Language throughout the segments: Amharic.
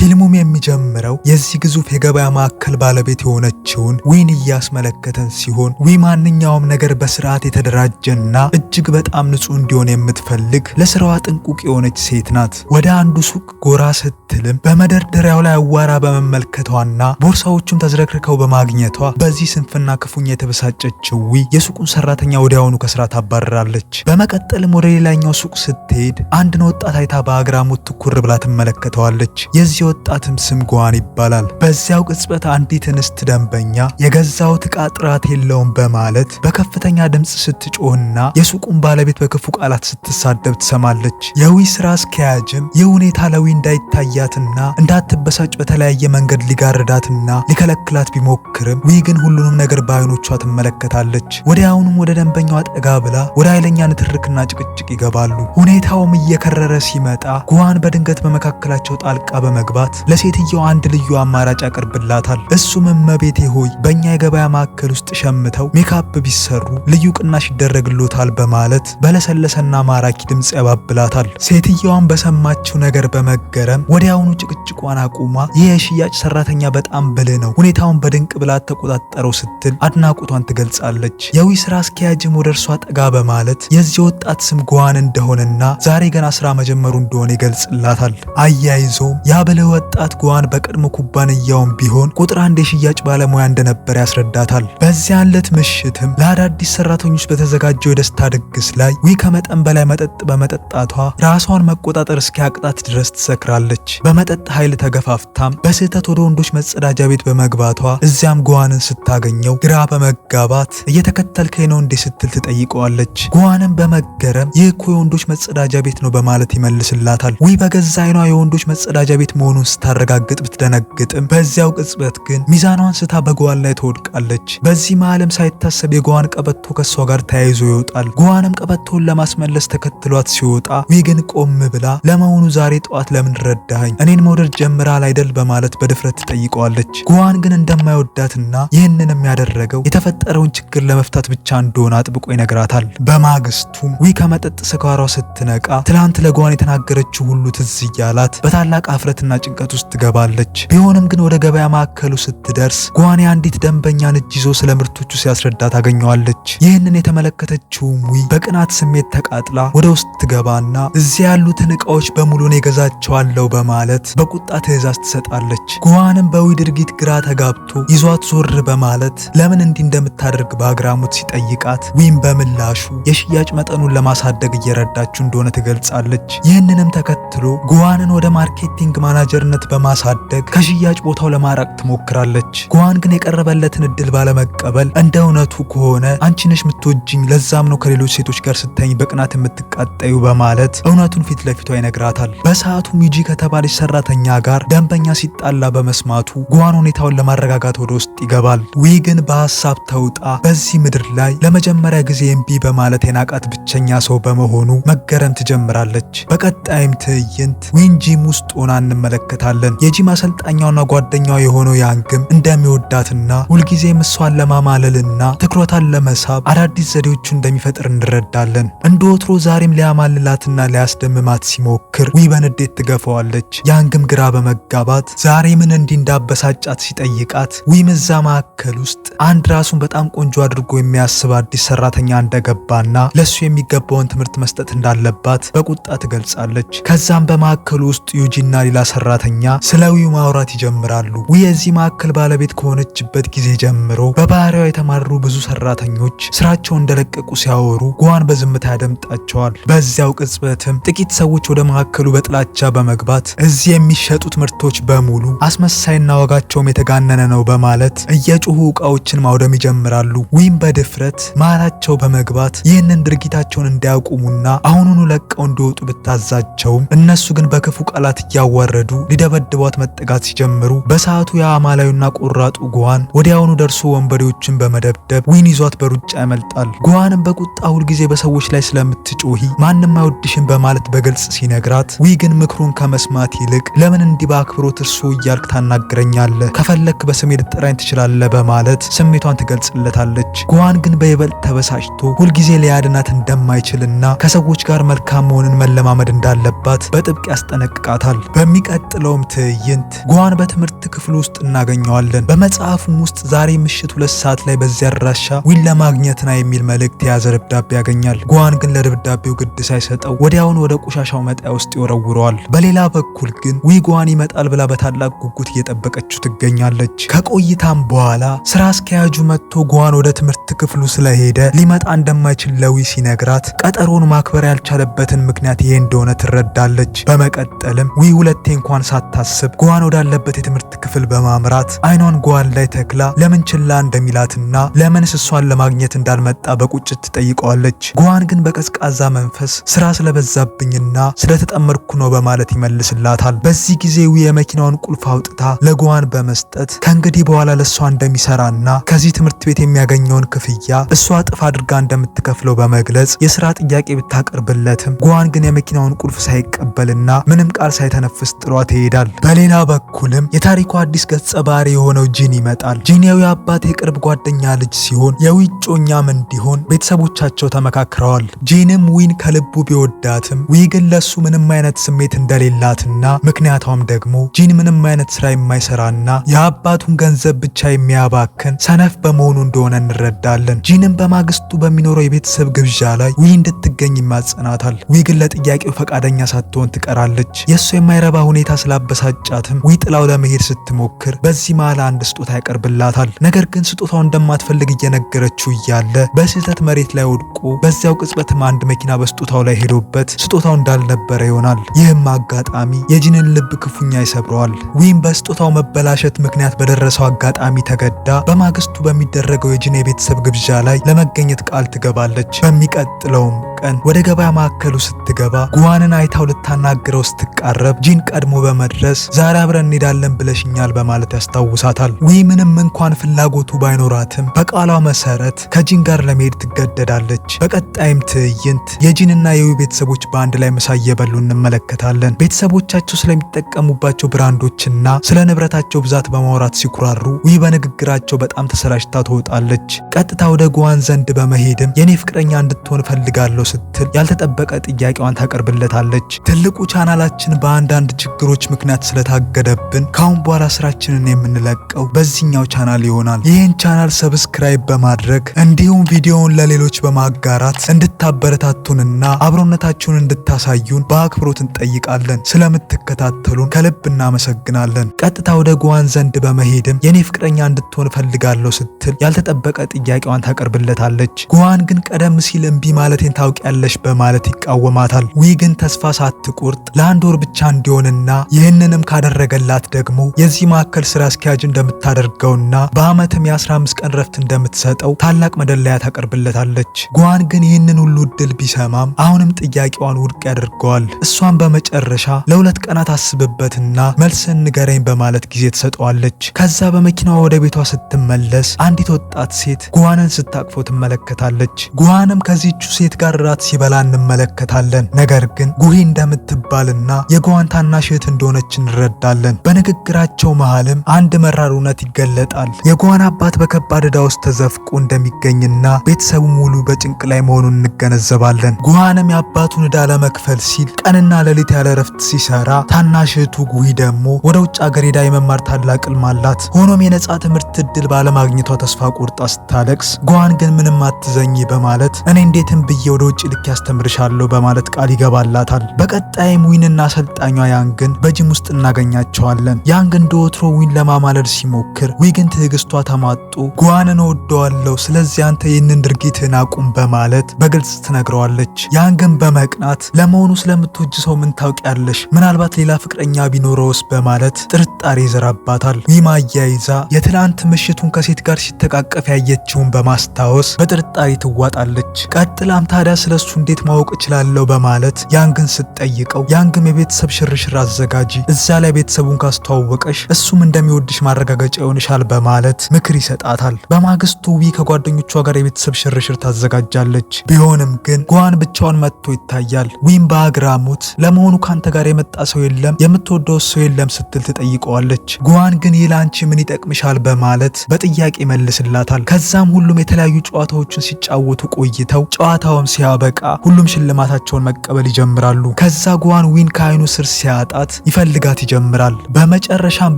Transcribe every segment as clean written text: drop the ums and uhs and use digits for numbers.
ፊልሙም የሚጀምረው የዚህ ግዙፍ የገበያ ማዕከል ባለቤት የሆነችውን ዊን እያስመለከተን ሲሆን ዊ ማንኛውም ነገር በስርዓት የተደራጀና እጅግ በጣም ንጹህ እንዲሆን የምትፈልግ ለስራዋ ጥንቁቅ የሆነች ሴት ናት። ወደ አንዱ ሱቅ ጎራ ስትልም በመደርደሪያው ላይ አዋራ በመመልከቷና ቦርሳዎቹም ተዝረክርከው በማግኘቷ በዚህ ስንፍና ክፉኛ የተበሳጨችው ዊ የሱቁን ሰራተኛ ወዲያውኑ ከስራ ታባረራለች። በመቀጠልም ወደ ሌላኛው ሱቅ ስትሄድ አንድን ወጣት አይታ በአግራሞት ትኩር ብላ ትመለከተዋለች። የዚህ ወጣትም ስም ጓን ይባላል። በዚያው ቅጽበት አንዲት እንስት ደንበኛ የገዛው ዕቃ ጥራት የለውም በማለት በከፍተኛ ድምጽ ስትጮህና የሱቁን ባለቤት በክፉ ቃላት ስትሳደብ ትሰማለች። የዊ ስራ አስኪያጅም ይህ ሁኔታ ለዊ እንዳይታያትና እንዳትበሳጭ በተለያየ መንገድ ሊጋርዳትና ሊከለክላት ቢሞክርም ዊ ግን ሁሉንም ነገር በአይኖቿ ትመለከታለች። ወዲያውኑም ወደ ደንበኛዋ ጠጋ ብላ ወደ ኃይለኛ ንትርክና ጭቅጭቅ ይገባሉ። ሁኔታውም እየከረረ ሲመጣ ጓን በድንገት በመካከላቸው ጣልቃ በመግባት ለሴትየው አንድ ልዩ አማራጭ ያቀርብላታል። እሱም እመቤቴ ሆይ በእኛ የገበያ ማዕከል ውስጥ ሸምተው ሜካፕ ቢሰሩ ልዩ ቅናሽ ይደረግሎታል በማለት በለሰለሰና ማራኪ ድምጽ ያባብላታል። ሴትየዋን በሰማችው ነገር በመገረም ወዲያውኑ ጭቅጭቋን አቁማ ይህ የሽያጭ ሰራተኛ በጣም ብልህ ነው፣ ሁኔታውን በድንቅ ብላት ተቆጣጠረው ስትል አድናቆቷን ትገልጻለች። የዊ ስራ አስኪያጅም ወደ እርሷ ጠጋ በማለት የዚህ ወጣት ስም ጓን እንደሆነና ዛሬ ገና ስራ መጀመሩ እንደሆነ ይገልጽላታል። አያይዞም ያ ብልህ ወጣት ጓን በቀድሞ ኩባንያውም ቢሆን ቁጥር 1 የሽያጭ ባለሙያ እንደነበር ያስረዳታል። በዚያን ዕለት ምሽትም ለአዳዲስ ሰራተኞች በተዘጋጀው የደስታ ድግስ ላይ ዊ ከመጠን በላይ መጠጥ በመጠጣቷ ራሷን መቆጣጠር እስኪያቅጣት ድረስ ትሰክራለች። በመጠጥ ኃይል ተገፋፍታም በስህተት ወደ ወንዶች መጸዳጃ ቤት በመግባቷ እዚያም ጓንን ስታገኘው ግራ በመጋባት እየተከተልከኝ ነው እንዴ ስትል ትጠይቀዋለች። ጓንም በመገረም ይህ እኮ የወንዶች መጸዳጃ ቤት ነው በማለት ይመልስላታል። ዊ በገዛ አይኗ የወንዶች መጸዳጃ ቤት መሆኑን ስታረጋግጥ ብትደነግጥም በዚያው ቅጽበት ግን ሚዛኗን ስታ በጓን ላይ ትወድቃለች። በዚህ መሃልም ሳይታሰብ የጓን ቀበቶ ከሷ ጋር ተያይዞ ይወጣል። ጓንም ቀበቶን ለማስመለስ ተከትሏት ሲወጣ ዊ ግን ቆም ብላ ለመሆኑ ዛሬ ጠዋት ለምን ረዳኸኝ? እኔን መውደድ ጀምራል አይደል? በማለት በድፍረት ትጠይቀዋለች። ጓን ግን እንደማይወዳትና ይህንንም ያደረገው የተፈጠረውን ችግር ለመፍታት ብቻ እንደሆነ አጥብቆ ይነግራታል። በማግስቱም ዊ ከመጠጥ ስካሯ ስትነቃ ትላንት ለጓን የተናገረችው ሁሉ ትዝ እያላት በታላቅ አፍረትና ጭንቀት ውስጥ ትገባለች። ቢሆንም ግን ወደ ገበያ ማዕከሉ ስትደርስ ጓን የአንዲት ደንበኛን እጅ ይዞ ስለ ምርቶቹ ሲያስረዳ ታገኘዋለች። ይህንን የተመለከተችውም ዊ በቅናት ስሜት ተቃጥላ ወደ ውስጥ ትገባና እዚያ ያሉትን ዕቃዎች በሙሉ እኔ ገዛቸዋለሁ በማለት በቁጣ ትዕዛዝ ትሰጣለች። ጓንም በዊ ድርጊት ግራ ተጋብቶ ይዟት ዞር በማለት ለምን እንዲህ እንደምታደርግ በአግራሞት ሲጠይቃት ዊም በምላሹ የሽያጭ መጠኑን ለማሳደግ እየረዳችው እንደሆነ ትገልጻለች። ይህንንም ተከትሎ ጓንን ወደ ማርኬቲንግ ማናጀርነት በማሳደግ ከሽያጭ ቦታው ለማራቅ ትሞክራለች። ጓን ግን የቀረበለትን እድል ባለመቀበል እንደ እውነቱ ከሆነ አንቺ ነሽ የምትወጂኝ፣ ለዛም ነው ከሌሎች ሴቶች ጋር ስታኝ በቅናት የምትቃጠዩ በማለት እውነቱን ፊት ለፊቷ ይነግራታል። በሰዓቱ ሚጂ ከተባለች ሰራተኛ ጋር ደንበኛ ሲጣላ በመስማቱ ጓን ሁኔታውን ለማረጋጋት ወደ ውስጥ ይገባል። ዊ ግን በሀሳብ ተውጣ በዚህ ምድር ላይ ለመጀመሪያ ጊዜ እምቢ በማለት የናቃት ብቸኛ ሰው በመሆኑ መገረም ትጀምራለች። በቀጣይም ትዕይንት ዊን ጂም ውስጥ ሆና እንመለከታለን። የጂም አሰልጣኛውና ጓደኛው የሆነው ያንግም እንደሚወዳትና ሁልጊዜም እሷን ለማማለልና ትኩረቷን ለመሳብ አዳዲስ ዘዴዎቹ እንደሚፈጥር እንረዳለን። እንደ ወትሮ ዛሬም ሊያማልላትና ሊያስደምማት ሲሞክር ዊ በንዴት ትገፋዋለች። ያንግም ግራ በመጋባት ዛሬ ምን እንዲህ እንዳበሳጫት ሲጠይቃት ዊም እዛ ማዕከል ውስጥ አንድ ራሱን በጣም ቆንጆ አድርጎ የሚያስብ አዲስ ሰራተኛ እንደገባና ለሱ የሚገባውን ትምህርት መስጠት እንዳለባት በቁጣ ትገልጻለች። ከዛም በማዕከሉ ውስጥ ዩጂና ሌላ ሰራተኛ ስለ ዊ ማውራት ይጀምራሉ። ዊ የዚህ ማዕከል ባለቤት ከሆነችበት ጊዜ ጀምሮ በባህሪዋ የተማሩ ብዙ ሰራተኞች ስራቸውን እንደለቀቁ ሲያወሩ ጓን በዝምታ ያደምጣቸዋል። በዚያው ቅጽበትም ጥቂት ሰዎች ወደ ማዕከሉ በጥላቻ በመግባት እዚህ የሚሸጡት ምርቶች በሙሉ አስመሳይና ዋጋቸውም የተጋነነ ነው በማለት እየጮሁ ዕቃዎችን ማውደም ይጀምራሉ። ዊም በድፍረት መሃላቸው በመግባት ይህንን ድርጊታቸውን እንዲያቆሙና አሁኑኑ ለቀው እንዲወጡ ብታዛቸውም እነሱ ግን በክፉ ቃላት እያዋረዱ ሊደበድቧት መጠጋት ሲጀምሩ በሰዓቱ የአማላዩና ቆራጡ ጓን ወዲያውኑ ደርሶ ወንበዴዎችን በመደብደብ ዊን ይዟት በሩጫ ያመልጣል። ጓንም በቁጣ ሁልጊዜ በሰዎች ላይ ስለምትጮሂ ማንም አይወድሽም በማለት በግልጽ ሲነግራት ዊ ግን ምክሩን ከመስማት ይልቅ ለምን እንዲህ በአክብሮት እርሶ እያልክ ታናግረኛለህ? ከፈለክ በስሜ ልትጠራኝ ትችላለህ በማለት ስሜቷን ትገልጽለታለች። ጓን ግን በይበልጥ ተበሳጭቶ ሁልጊዜ ሊያድናት እንደማይችልና ከሰዎች ጋር መልካም መሆንን መለማመድ እንዳለባት በጥብቅ ያስጠነቅቃታል። በሚቀጥለው በሚቀጥለውም ትዕይንት ጓን በትምህርት ክፍል ውስጥ እናገኘዋለን። በመጽሐፉም ውስጥ ዛሬ ምሽት 2 ሰዓት ላይ በዚያ አድራሻ ዊን ለማግኘት ና የሚል መልእክት የያዘ ደብዳቤ ያገኛል። ጓን ግን ለደብዳቤው ግድ ሳይሰጠው ወዲያውኑ ወደ ቆሻሻው መጣያ ውስጥ ይወረውረዋል። በሌላ በኩል ግን ዊ ጓን ይመጣል ብላ በታላቅ ጉጉት እየጠበቀችው ትገኛለች። ከቆይታም በኋላ ስራ አስኪያጁ መጥቶ ጓን ወደ ትምህርት ክፍሉ ስለሄደ ሊመጣ እንደማይችል ለዊ ሲነግራት ቀጠሮን ማክበር ያልቻለበትን ምክንያት ይሄ እንደሆነ ትረዳለች። በመቀጠልም ዊ ሁለቴ እንኳን ሳታስብ ጓን ወዳለበት የትምህርት ክፍል በማምራት አይኗን ጓን ላይ ተክላ ለምን ችላ እንደሚላትና ለምንስ እሷን ለማግኘት እንዳልመጣ በቁጭት ትጠይቀዋለች። ጓን ግን በቀዝቃዛ መንፈስ ስራ ስለበዛብኝና ስለተጠመርኩ ነው በማለት ይመልስላታል። በዚህ ጊዜ ዊ የመኪናውን ቁልፍ አውጥታ ለጓን በመስጠት ከእንግዲህ በኋላ ለሷ እንደሚሰራና ከዚህ ትምህርት ቤት የሚያገኘውን ክፍያ እሷ እጥፍ አድርጋ እንደምትከፍለው በመግለጽ የስራ ጥያቄ ብታቀርብለትም ጓን ግን የመኪናውን ቁልፍ ሳይቀበልና ምንም ቃል ሳይተነፍስ ጥሏት ይሄዳል። በሌላ በኩልም የታሪኩ አዲስ ገጸ ባህሪ የሆነው ጂን ይመጣል። ጂን የአባት የቅርብ ጓደኛ ልጅ ሲሆን የዊ እጮኛም እንዲሆን ቤተሰቦቻቸው ተመካክረዋል። ጂንም ዊን ከልቡ ቢወዳትም ዊ ግን ለሱ ምንም አይነት ስሜት እንደሌላትና ምክንያቷም ደግሞ ጂን ምንም አይነት ስራ የማይሰራና የአባቱን ገንዘብ ብቻ የሚያባክን ሰነፍ በመሆኑ እንደሆነ እንረዳለን። ጂንም በማግስቱ በሚኖረው የቤተሰብ ግብዣ ላይ ዊ እንድትገኝ ይማጸናታል። ዊ ግን ለጥያቄው ፈቃደኛ ሳትሆን ትቀራለች። የእሱ የማይረባ ሁኔታ ስላበሳጫትም ዊ ጥላው ለመሄድ ስትሞክር በዚህ መሃል አንድ ስጦታ ያቀርብላታል። ነገር ግን ስጦታው እንደማትፈልግ እየነገረችው እያለ በስህተት መሬት ላይ ወድቆ በዚያው ቅጽበትም አንድ መኪና በስጦታው ላይ ሄዶበት ስጦታው እንዳልነበረ ይሆናል። ይህም አጋጣሚ የጂንን ልብ ክፉኛ ይሰብረዋል። ዊም በስጦታው መበላሸት ምክንያት በደረሰው አጋጣሚ ተገዳ በማግስቱ በሚደረገው የጂን የቤተሰብ ግብዣ ላይ ለመገኘት ቃል ትገባለች። በሚቀጥለውም ቀን ወደ ገበያ ማዕከሉ ስትገባ ጓንን አይታው ልታናግረው ስትቃረብ ጂን ቀድሞ በመድረስ ዛሬ አብረን እንሄዳለን ብለሽኛል በማለት ያስታውሳታል። ዊ ምንም እንኳን ፍላጎቱ ባይኖራትም በቃሏ መሰረት ከጂን ጋር ለመሄድ ትገደዳለች። በቀጣይም ትዕይንት የጂንና የዊ ቤተሰቦች በአንድ ላይ ምሳ እየበሉ እንመለከታለን። ቤተሰቦቻቸው ስለሚጠቀሙባቸው ብራንዶችና ስለ ንብረታቸው ብዛት በማውራት ሲኩራሩ ዊ በንግግራቸው በጣም ተሰላችታ ትወጣለች። ቀጥታ ወደ ጓን ዘንድ በመሄድም የኔ ፍቅረኛ እንድትሆን ፈልጋለሁ ስትል ያልተጠበቀ ጥያቄዋን ታቀርብለታለች። ትልቁ ቻናላችን በአንዳንድ ችግሮች ምክንያት ስለታገደብን ካሁን በኋላ ስራችንን የምንለቀው በዚህኛው ቻናል ይሆናል። ይህን ቻናል ሰብስክራይብ በማድረግ እንዲሁም ቪዲዮውን ለሌሎች በማጋራት እንድታበረታቱንና አብሮነታችሁን እንድታሳዩን በአክብሮት እንጠይቃለን። ስለምትከታተሉን ከልብ እናመሰግናለን። ቀጥታ ወደ ጓን ዘንድ በመሄድም የኔ ፍቅረኛ እንድትሆን ፈልጋለሁ ስትል ያልተጠበቀ ጥያቄዋን ታቀርብለታለች። ጓን ግን ቀደም ሲል እምቢ ማለቴን ታውቂያለሽ በማለት ይቃወማታል። ዊ ግን ተስፋ ሳትቆርጥ ለአንድ ወር ብቻ እንዲሆንና ይህንንም ካደረገላት ደግሞ የዚህ ማዕከል ስራ አስኪያጅ እንደምታደርገውና በአመትም የ15 ቀን ረፍት እንደምትሰጠው ታላቅ መደለያ ታቀርብለታለች። ጓን ግን ይህንን ሁሉ እድል ቢሰማም አሁንም ጥያቄዋን ውድቅ ያደርገዋል። እሷን በመጨረሻ ለ2 ቀናት አስብበትና መልስን ንገረኝ በማለት ጊዜ ትሰጠዋለች። ከዛ በመኪናዋ ወደ ቤቷ ስትመለስ አንዲት ወጣት ሴት ጓንን ስታቅፈው ትመለከታለች። ጓንም ከዚህቹ ሴት ጋር ራት ሲበላ እንመለከታለን። ነገር ግን ጉሂ እንደምትባልና የጓን ታናሽ እህት እንደሆነች እንረዳለን። በንግግራቸው መሃልም አንድ መራር እውነት ይገለጣል። የጓን አባት በከባድ ዕዳ ውስጥ ተዘፍቆ እንደሚገኝና ቤተሰቡ ሙሉ በጭንቅ ላይ መሆኑን እንገነዘባለን። ጓንም የአባቱን ዕዳ ለመክፈል ሲል ቀንና ሌሊት ያለ ረፍት ሲሰራ፣ ታናሽ እህቱ ጉሂ ደግሞ ወደ ውጭ ሀገር ሄዳ የመማር ታላቅ ሕልም አላት። ሆኖም የነጻ ትምህርት እድል ባለማግኘቷ ተስፋ ቆርጣ ስታለቅስ፣ ጓን ግን ምንም አትዘኝ በማለት እኔ እንዴትም ብዬ ወደ ውጭ ልክ ያስተምርሻለሁ በማለት ቃል ይገባላታል። በቀጣይም ዊንና አሰልጣኟ ያንግን በጂም ውስጥ እናገኛቸዋለን። ያንግ እንደ ወትሮ ዊን ለማማለል ሲሞክር ዊ ግን ትዕግስቷ ተሟጦ ጓንን እወደዋለሁ፣ ስለዚህ አንተ ይህንን ድርጊትህን አቁም በማለት በግልጽ ትነግረዋለች። ያንግን በመቅናት ለመሆኑ ስለምትወጂ ሰው ምን ታውቂያለሽ? ምናልባት ሌላ ፍቅረኛ ቢኖረውስ በማለት ጥርጣሬ ይዘራባታል። ዊም አያይዛ የትላንት ምሽቱን ከሴት ጋር ሲተቃቀፍ ያየችውን በማስታወስ በጥርጣሬ ትዋጣለች። ቀጥላም ታዲያ ስለሱ እንዴት ማወቅ እችላለሁ በማለት ያንግን ስትጠይቀው ያንግም የቤተሰብ ሽርሽር አዘጋጂ፣ እዛ ላይ ቤተሰቡን ካስተዋወቀሽ እሱም እንደሚወድሽ ማረጋገጫ ይሆንሻል በማለት ምክር ይሰጣታል። በማግስቱ ዊ ከጓደኞቿ ጋር የቤተሰብ ሽርሽር ታዘጋጃለች። ቢሆንም ግን ጓን ብቻውን መጥቶ ይታያል። ዊም በአግራሞት ለመሆኑ ካንተ ጋር የመጣ ሰው የለም? የምትወደው ሰው የለም? ስትል ትጠይቀዋለች። ጓን ግን ይህ ለአንቺ ምን ይጠቅምሻል በማለት በጥያቄ መልስላታል። ከዛም ሁሉም የተለያዩ ጨዋታዎችን ሲጫወቱ ቆይተው ጨዋታውም ሲያበቃ ስታበቃ ሁሉም ሽልማታቸውን መቀበል ይጀምራሉ። ከዛ ጓን ዊን ከአይኑ ስር ሲያጣት ይፈልጋት ይጀምራል። በመጨረሻም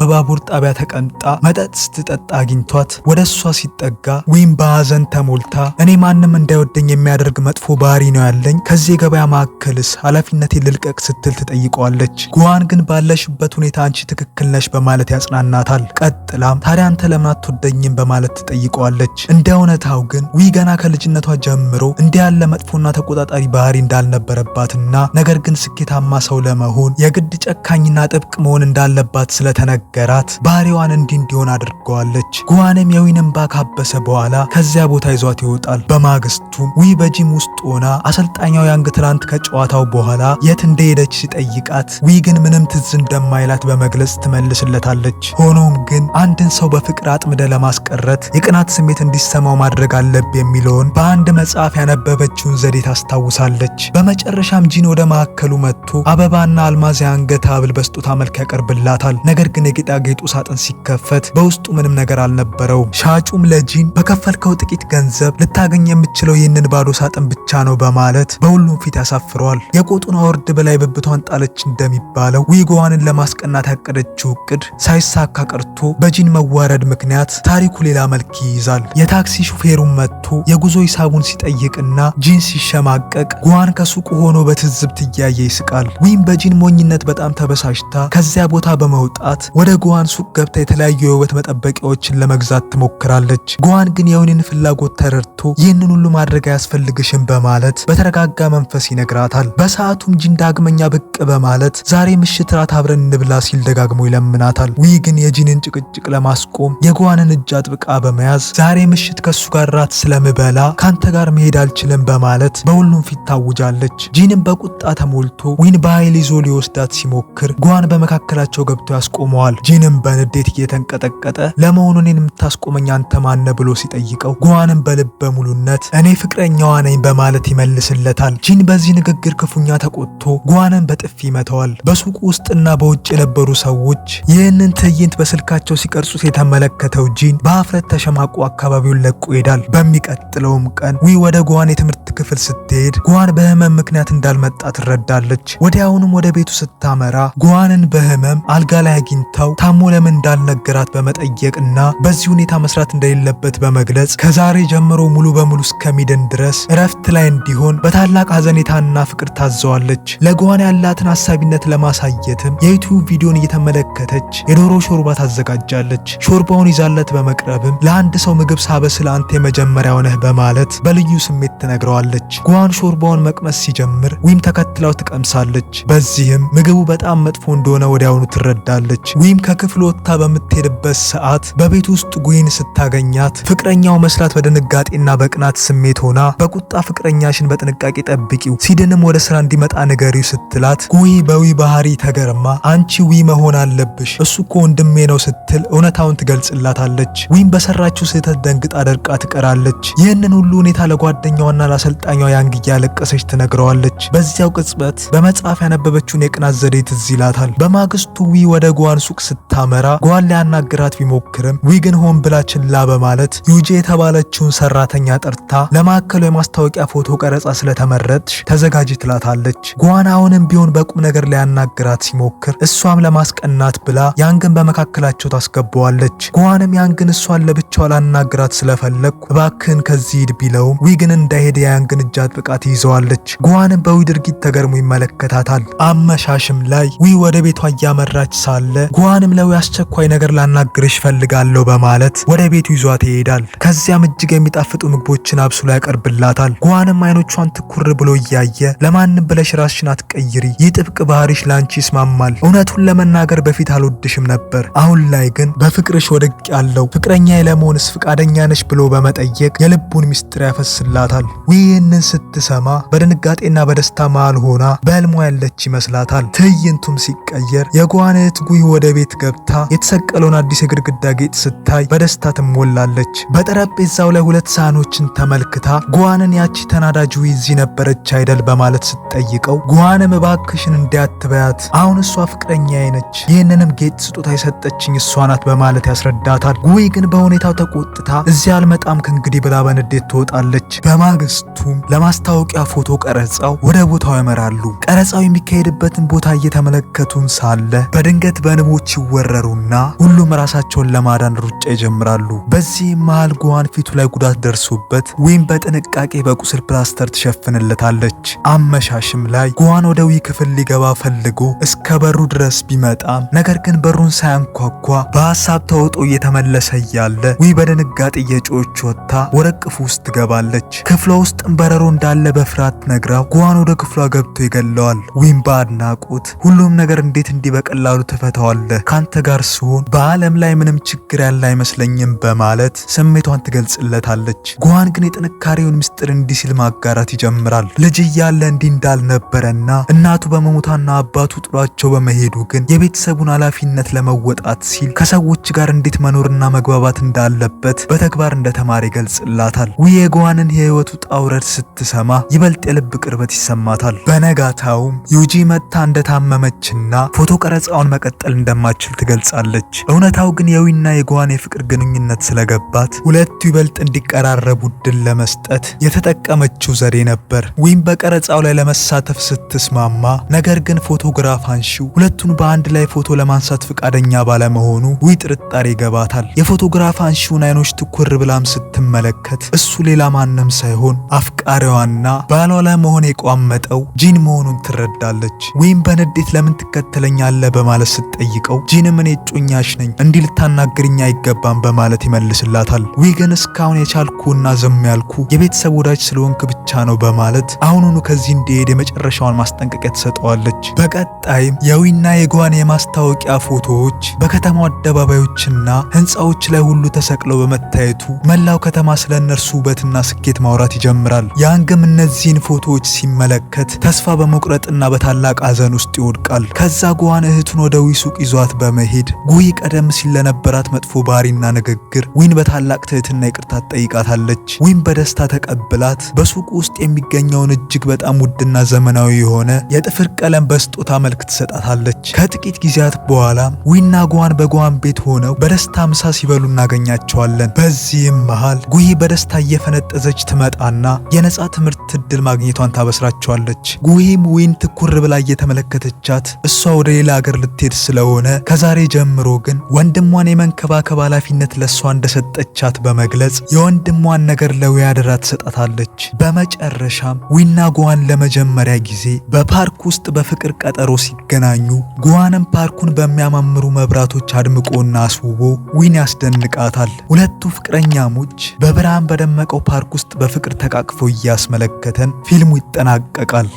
በባቡር ጣቢያ ተቀምጣ መጠጥ ስትጠጣ አግኝቷት ወደ እሷ ሲጠጋ ዊን በሐዘን ተሞልታ እኔ ማንም እንዳይወደኝ የሚያደርግ መጥፎ ባህሪ ነው ያለኝ፣ ከዚህ የገበያ ማዕከልስ ኃላፊነቴን ልልቀቅ ስትል ትጠይቀዋለች። ጓን ግን ባለሽበት ሁኔታ አንቺ ትክክል ነሽ በማለት ያጽናናታል። ቀጥላም ታዲያ አንተ ለምን አትወደኝም በማለት ትጠይቀዋለች። እንደ እውነታው ግን ዊ ገና ከልጅነቷ ጀምሮ እንዲህ ያለ መጥፎና ተቆጣጣሪ ባህሪ እንዳልነበረባትና ነገር ግን ስኬታማ ሰው ለመሆን የግድ ጨካኝና ጥብቅ መሆን እንዳለባት ስለተነገራት ባህሪዋን እንዲሆን አድርገዋለች። ጓንም የዊንን እንባ ካበሰ በኋላ ከዚያ ቦታ ይዟት ይወጣል። በማግስቱም ዊ በጂም ውስጥ ሆና አሰልጣኛው ያንግ ትላንት ከጨዋታው በኋላ የት እንደሄደች ሲጠይቃት ዊ ግን ምንም ትዝ እንደማይላት በመግለጽ ትመልስለታለች። ሆኖም ግን አንድን ሰው በፍቅር አጥምደ ለማስቀረት የቅናት ስሜት እንዲሰማው ማድረግ አለብ የሚለውን በአንድ መጽሐፍ ያነበበችውን ዘዴ ታስታውሳለች። በመጨረሻም ጂን ወደ ማዕከሉ መጥቶ አበባና አልማዝ የአንገት ሐብል በስጦታ መልክ ያቀርብላታል። ነገር ግን የጌጣጌጡ ሳጥን ሲከፈት በውስጡ ምንም ነገር አልነበረውም። ሻጩም ለጂን በከፈልከው ጥቂት ገንዘብ ልታገኝ የምችለው ይህንን ባዶ ሳጥን ብቻ ነው በማለት በሁሉም ፊት ያሳፍረዋል። የቆጡን አውርድ በላይ ብብቷን ጣለች እንደሚባለው ዊ ጓንን ለማስቀናት ያቀደችው እቅድ ሳይሳካ ቀርቶ በጂን መዋረድ ምክንያት ታሪኩ ሌላ መልክ ይይዛል። የታክሲ ሹፌሩን መጥቶ የጉዞ ሂሳቡን ሲጠይቅና ጂን ሲሸማቀቅ ጓን ከሱቁ ሆኖ በትዝብት እያየ ይስቃል። ዊም በጂን ሞኝነት በጣም ተበሳጭታ ከዚያ ቦታ በመውጣት ወደ ጓን ሱቅ ገብታ የተለያዩ የውበት መጠበቂያዎችን ለመግዛት ትሞክራለች። ጓን ግን የዊንን ፍላጎት ተረድቶ ይህንን ሁሉ ማድረግ አያስፈልግሽም በማለት በተረጋጋ መንፈስ ይነግራታል። በሰዓቱም ጂን ዳግመኛ ብቅ በማለት ዛሬ ምሽት ራት አብረን እንብላ ሲል ደጋግሞ ይለምናታል። ዊ ግን የጂንን ጭቅጭቅ ለማስቆም የጓንን እጅ አጥብቃ በመያዝ ዛሬ ምሽት ከሱ ጋር ራት ስለምበላ ካንተ ጋር መሄድ አልችልም በማለት በሁሉም ፊት ታውጃለች። ጂንም በቁጣ ተሞልቶ ዊን በኃይል ይዞ ሊወስዳት ሲሞክር ጓን በመካከላቸው ገብቶ ያስቆመዋል። ጂንም በንዴት እየተንቀጠቀጠ ለመሆኑ እኔን የምታስቆመኝ አንተ ማነ ብሎ ሲጠይቀው ጓንም በልበ ሙሉነት እኔ ፍቅረኛዋ ነኝ በማለት ይመልስለታል። ጂን በዚህ ንግግር ክፉኛ ተቆጥቶ ጓንን በጥፊ ይመታዋል። በሱቁ ውስጥና በውጭ የነበሩ ሰዎች ይህንን ትዕይንት በስልካቸው ሲቀርጹት የተመለከተው ጂን በአፍረት ተሸማቆ አካባቢውን ለቆ ይሄዳል። በሚቀጥለውም ቀን ዊ ወደ ጓን የትምህርት ክፍል ስትሄድ ጓን በህመም ምክንያት እንዳልመጣ ትረዳለች። ወዲያውኑም ወደ ቤቱ ስታመራ ጓንን በህመም አልጋ ላይ አግኝታው ታሞ ለምን እንዳልነገራት በመጠየቅና በዚህ ሁኔታ መስራት እንደሌለበት በመግለጽ ከዛሬ ጀምሮ ሙሉ በሙሉ እስከሚድን ድረስ እረፍት ላይ እንዲሆን በታላቅ ሐዘኔታና ፍቅር ታዘዋለች። ለጓን ያላትን ሐሳቢነት ለማሳየትም የዩቲዩብ ቪዲዮን እየተመለከተች የዶሮ ሾርባ ታዘጋጃለች። ሾርባውን ይዛለት በመቅረብም ለአንድ ሰው ምግብ ሳበስል አንተ የመጀመሪያው ነህ በማለት በልዩ ስሜት ትነግረዋለች። ጓን ሾርባውን መቅመስ ሲጀምር ዊም ተከትላው ትቀምሳለች። በዚህም ምግቡ በጣም መጥፎ እንደሆነ ወዲያውኑ ትረዳለች። ዊም ከክፍል ወጥታ በምትሄድበት ሰዓት በቤት ውስጥ ጉይን ስታገኛት ፍቅረኛው መስላት በድንጋጤና በቅናት ስሜት ሆና በቁጣ ፍቅረኛሽን በጥንቃቄ ጠብቂው ሲድንም ወደ ስራ እንዲመጣ ንገሪው ስትላት ጉይ በዊ ባህሪ ተገርማ አንቺ ዊ መሆን አለብሽ እሱ እኮ ወንድሜ ነው ስትል እውነታውን ትገልጽላታለች። ዊም በሰራችው ስህተት ደንግጣ ደርቃ ትቀራለች። ይህንን ሁሉ ሁኔታ ለጓደኛዋና ለአሰልጣኟ ያንግ እያለቀሰች ትነግረዋለች። በዚያው ቅጽበት በመጽሐፍ ያነበበችውን የቅናት ዘዴ ትዝ ይላታል። በማግስቱ ዊ ወደ ጓን ሱቅ ስታመራ ጓን ሊያናግራት ቢሞክርም ዊ ግን ሆን ብላ ችላ በማለት ዩጄ የተባለችውን ሰራተኛ ጠርታ ለማዕከሉ የማስታወቂያ ፎቶ ቀረጻ ስለተመረጥሽ ተዘጋጅ ትላታለች። ጓን አሁንም ቢሆን በቁም ነገር ሊያናግራት ሲሞክር እሷም ለማስቀናት ብላ ያንግን በመካከላቸው ታስገባዋለች። ጓንም ያንግን እሷን ለብቻው ላናግራት ስለፈለግኩ እባክህን ከዚህ ሂድ ቢለውም ዊ ግን እንዳይሄድ የያንግን እጅ አጥብቃ ትይዘዋለች። ጓንም በዊ ድርጊት ተገርሞ ይመለከታታል። አመሻሽም ላይ ዊ ወደ ቤቷ እያመራች ሳለ ጓንም ለዊ አስቸኳይ ነገር ላናግርሽ ፈልጋለሁ በማለት ወደ ቤቱ ይዟት ይሄዳል። ከዚያም እጅግ የሚጣፍጡ ምግቦችን አብስሎ ያቀርብላታል። ጓንም አይኖቿን ትኩር ብሎ እያየ ለማንም ብለሽ ራስሽን አትቀይሪ፣ ይህ ጥብቅ ባህሪሽ ላንቺ ይስማማል። እውነቱን ለመናገር በፊት አልወድሽም ነበር፣ አሁን ላይ ግን በፍቅርሽ ወድቅ ያለው ፍቅረኛዬ ለመሆንስ ፍቃደኛ ነሽ ብሎ በመጠየቅ የልቡን ሚስጥር ያፈስላታል። ይህንን ስትሰማ በድንጋጤና በደስታ መሃል ሆና በህልሟ ያለች ይመስላታል። ትዕይንቱም ሲቀየር የጓን እህት ጉይ ወደ ቤት ገብታ የተሰቀለውን አዲስ የግድግዳ ጌጥ ስታይ በደስታ ትሞላለች። በጠረጴዛው ላይ 2 ሳህኖችን ተመልክታ ጓንን ያቺ ተናዳጅ ዊ እዚህ ነበረች አይደል በማለት ስትጠይቀው ጉዋንም እባክሽን እንዲያትበያት አሁን እሷ ፍቅረኛዬ ነች፣ ይህንንም ጌጥ ስጦታ የሰጠችኝ እሷ ናት በማለት ያስረዳታል። ጉዊ ግን በሁኔታው ተቆጥታ እዚህ አልመጣም ከእንግዲህ ብላ በንዴት ትወጣለች። በማግስቱም ለማስታወቂያ ፎቶ ቀረጻው ወደ ቦታው ያመራሉ። ቀረጻው የሚካሄድበትን ቦታ እየተመለከቱን ሳለ በድንገት በንቦች ይወረሩና ሁሉም ራሳቸውን ለማዳን ሩጫ ይጀምራሉ። በዚህም መሃል ጉዋን ፊቱ ላይ ጉዳት ደርሶበት ዊም በጥንቃቄ በቁስል ፕላስተር ትሸፍንለታለች። አመሻሽም ላይ ጉዋን ወደ ዊ ክፍል ሊገባ ፈልጎ እስከ በሩ ድረስ ቢመጣም ነገር ግን በሩን ሳያንኳኳ በሀሳብ ተውጦ እየተመለሰ እያለ ዊ በድንጋጤ እየጮች ወጥታ ወረቅፉ ውስጥ ትገባለች። ክፍሏ ውስጥም በረሮ እንዳለ በፍርሃት ነግራው ጉዋን ወደ ክፍሏ ገብቶ ይገለዋል። ዊም በአድናቆት ሁሉም ነገር እንዴት እንዲህ በቀላሉ ትፈታዋለህ? ካንተ ጋር ሲሆን በዓለም ላይ ምንም ችግር ያለ አይመስለኝም በማለት ስሜቷን ትገልጽለታለች። ጉዋን ግን የጥንካሬውን ምስጢር እንዲህ ሲል ማጋራት ይጀምራል። ልጅ እያለ እንዲህ እንዳልነበረና እናቱ በመሞታና አባቱ ጥሏቸው በመሄዱ ግን የቤተሰቡን ኃላፊነት ለመወጣት ሲል ከሰዎች ጋር እንዴት መኖርና መግባባት እንዳለበት በተግባር እንደተማረ ይገልጽላታል። ዊ የጉዋንን የህይወቱ ጣውረድ ስትሰማ ይበልጥ የልብ ቅርበት ይሰማታል። በነጋታውም ዩጂ መጥታ እንደታመመችና ፎቶ ቀረጻውን መቀጠል እንደማትችል ትገልጻለች። እውነታው ግን የዊና የጉዋን የፍቅር ግንኙነት ስለገባት ሁለቱ ይበልጥ እንዲቀራረቡ ድል ለመስጠት የተጠቀመችው ዘዴ ነበር። ዊም በቀረጻው ላይ ለመሳተፍ ስትስማማ ነገር ግን ፎቶግራፍ አንሺው ሁለቱን በአንድ ላይ ፎቶ ለማንሳት ፈቃደኛ ባለመሆኑ ዊ ጥርጣሬ ይገባታል። የፎቶግራፍ አንሺውን አይኖች ትኩር ብላም ስትመለከት እሱ ሌላ ማንም ሳይሆን አፍቃሪዋና ባሏ ለመሆን የቋመጠው ጂን መሆኑን ትረዳለች። ዊም በንዴት ለምን ትከተለኛለህ በማለት ስትጠይቀው ጂንም እኔ እጮኛሽ ነኝ እንዲህ ልታናግርኝ አይገባም በማለት ይመልስላታል። ዊ ግን እስካሁን የቻልኩና ዝም ያልኩ የቤተሰብ ወዳጅ ስለሆንክ ብቻ ነው በማለት አሁኑኑ ከዚህ እንዲሄድ የመጨረሻውን ማስጠንቀቂያ ትሰጠዋለች። በቀጣይም የዊና የጉዋን የማስታወቂያ ፎቶዎች በከተማው አደባባዮችና ህንፃዎች ላይ ሁሉ ተሰቅለው በመታየቱ መላው ከተማ ስለ እነርሱ ውበትና ስኬት ማውራት ይጀምራል። ያንግም እነዚህን ፎቶዎች ሲመለከት ተስፋ በመቁረጥና በታላቅ ሐዘን ውስጥ ይወድቃል። ከዛ ጉዋን እህቱን ወደ ዊ ሱቅ ይዟት በመሄድ ጉይ ቀደም ሲል ለነበራት መጥፎ ባህሪና ንግግር ዊን በታላቅ ትህትና ይቅርታ ትጠይቃታለች። ዊን በደስታ ተቀብላት በሱቁ ውስጥ የሚገኘውን እጅግ በጣም ውድና ዘመናዊ የሆነ የጥፍር ቀለም በስጦታ መልክ ትሰጣታለች። ከጥቂት ጊዜያት በኋላ ዊና ጉዋን በጉዋን ቤት ሆነው በደስታ ምሳ ሲበሉ እናገኛቸዋለን። በዚህም መሃል ጉይ በደስታ እየፈነጠዘች ትመጣና የነጻ ትምህርት እድል ማግኘቷን ታበስራቸዋለች። ጉይም ዊን ትኩር ብላ እየተመለከተቻት እሷ ወደ ሌላ ሀገር ልትሄድ ስለሆነ ከዛሬ ጀምሮ ግን ወንድሟን የመንከባከብ ኃላፊነት ለእሷ እንደሰጠቻት በመግለጽ የወንድሟን ነገር ለዊ አደራ ትሰጣታለች። በመጨረሻም ዊና ጉዋን ለመጀመሪያ ጊዜ በፓርክ ውስጥ በፍቅር ቀጠሮ ሲገናኙ ጉዋንም ፓርኩን በሚያማምሩ መብራቶች አድምቆና አስውቦ ዊን ያስደንቃታል። ሁለቱ ፍቅረኛሞች በብርሃን በደመቀው ፓርክ ውስጥ በፍቅር ተቃቅፈው እያስመለከተን ፊልሙ ይጠናቀቃል።